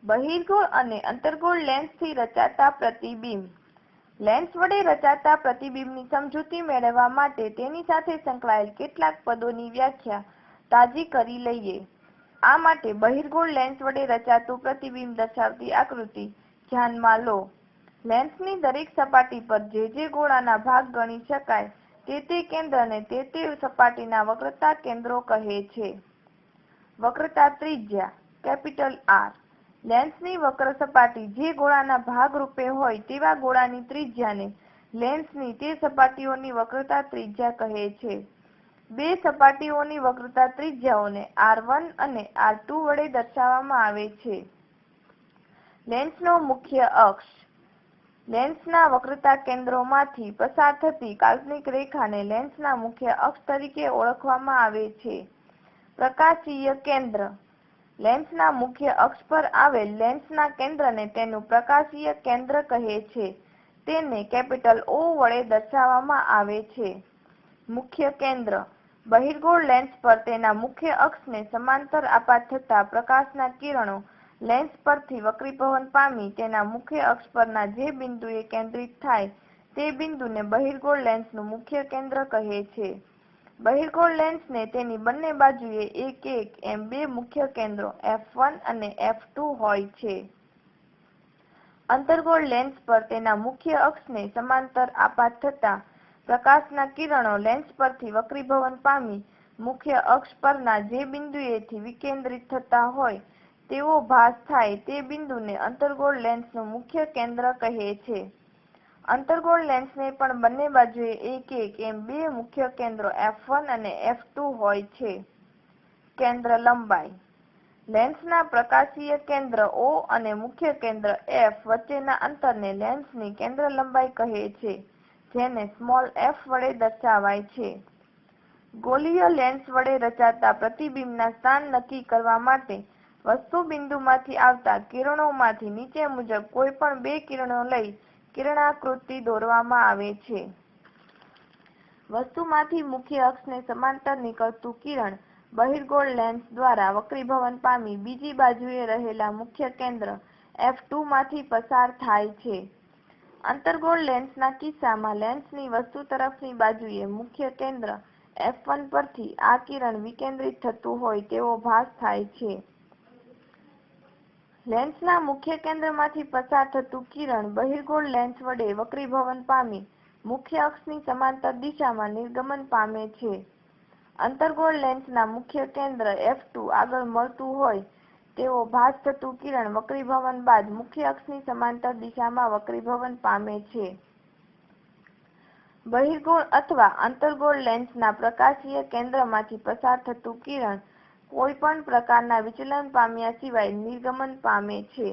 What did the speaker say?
બહિર્ગોળ અને અંતર્ગોળ લેન્સથી રચાતા પ્રતિબિંબ. લેન્સ વડે રચાતા પ્રતિબિંબની સમજૂતી મેળવવા માટે તેની સાથે સંકળાયેલ કેટલાક પદોની વ્યાખ્યા તાજી કરી લઈએ. આ માટે બહિર્ગોળ લેન્સ વડે રચાતું પ્રતિબિંબ દર્શાવતી આકૃતિ ધ્યાનમાં લો. લેન્સની દરેક સપાટી પર જે ગોળાના ભાગ ગણી શકાય તે કેન્દ્રને તે સપાટીના વક્રતા કેન્દ્રો કહે છે. વક્રતા ત્રિજ્યા કેપિટલ R. લેન્સની વક્ર સપાટી જે ગોળાના ભાગ રૂપે હોય તેવા ગોળાની ત્રિજ્યાને લેન્સની તે સપાટીઓની વક્રતા ત્રિજ્યા કહે છે. બે સપાટીઓની વક્રતા ત્રિજ્યાઓને R1 અને R2 વડે દર્શાવવામાં આવે છે. લેન્સનો મુખ્ય અક્ષ. લેન્સના વક્રતા કેન્દ્રોમાંથી પસાર થતી કાલ્પનિક રેખાને લેન્સના મુખ્ય અક્ષ તરીકે ઓળખવામાં આવે છે. પ્રકાશીય કેન્દ્ર. લેન્સના મુખ્ય અક્ષ પર આવેલ લેન્સના કેન્દ્રને તેનું પ્રકાશીય કેન્દ્ર કહે છે. તેને કેપિટલ O વડે દર્શાવવામાં આવે છે. મુખ્ય કેન્દ્ર. બહિર્ગોળ લેન્સ પર તેના મુખ્ય અક્ષને સમાંતર આપાત થતા પ્રકાશના કિરણો લેન્સ પરથી વક્રીભવન પામી તેના મુખ્ય અક્ષ પરના જે બિંદુએ કેન્દ્રિત થાય તે બિંદુને બહિર્ગોળ લેન્સનું મુખ્ય કેન્દ્ર કહે છે. બહિર્ગોળ લેન્સને તેની બંને બાજુએ એક એમ બે મુખ્ય કેન્દ્રો F1 અને F2 હોય છે. અંતર્ગોળ લેન્સ પર તેના મુખ્ય અક્ષને સમાંતર આપાત થતા પ્રકાશના કિરણો લેન્સ પરથી વક્રીભવન પામી મુખ્ય અક્ષ પરના જે બિંદુએથી વિકેન્દ્રિત થતા હોય તેવો ભાસ થાય તે બિંદુને અંતર્ગોળ લેન્સનું મુખ્ય કેન્દ્ર કહે છે. અંતર્ગોળ લેન્સને પણ બંને બાજુએ એક એમ બે મુખ્ય કેન્દ્રો F1 અને F2 હોય છે. કેન્દ્ર લંબાઈ. લેન્સના પ્રકાશીય કેન્દ્ર O અને મુખ્ય કેન્દ્ર F વચ્ચેના અંતરને લેન્સની કેન્દ્ર લંબાઈ કહે છે, જેને સ્મોલ f વડે દર્શાવાય છે. ગોલીય લેન્સ વડે રચાતા પ્રતિબિંબના સ્થાન નક્કી કરવા માટે વસ્તુ બિંદુમાંથી આવતા કિરણોમાંથી નીચે મુજબ કોઈ પણ બે કિરણો લઈ કિરણાકૃતિ દોરવામાં આવે છે. વસ્તુમાંથી મુખ્ય અક્ષને સમાંતર નીકળતું કિરણ બહિર્ગોળ લેન્સ દ્વારા વક્રીભવન પામી બીજી બાજુએ રહેલા મુખ્ય કેન્દ્ર F2 માંથી પસાર થાય છે. અંતર્ગોળ લેન્સના કિસ્સામાં લેન્સની વસ્તુ તરફની બાજુએ મુખ્ય કેન્દ્ર F1 પરથી આ કિરણ વિકેન્દ્રિત થતું હોય તેવો ભાસ થાય છે. લેન્સના મુખ્ય કેન્દ્રમાંથી પસાર થતું કિરણ બહિર્ગોળ લેન્સ વડે વક્રીભવન પામી મુખ્ય અક્ષની સમાંતર દિશામાં નિર્ગમન પામે છે. અંતર્ગોળ લેન્સના મુખ્ય કેન્દ્ર F2 આગળ મળતું હોય તેવો ભાસ થતું કિરણ વક્રીભવન બાદ મુખ્ય અક્ષની સમાંતર દિશામાં વક્રીભવન પામે છે. બહિર્ગોળ અથવા અંતર્ગોળ લેન્સના પ્રકાશીય કેન્દ્રમાંથી પસાર થતું કિરણ કોઈ પણ પ્રકારના વિચલન પામ્યા સિવાય નિર્ગમન પામે છે.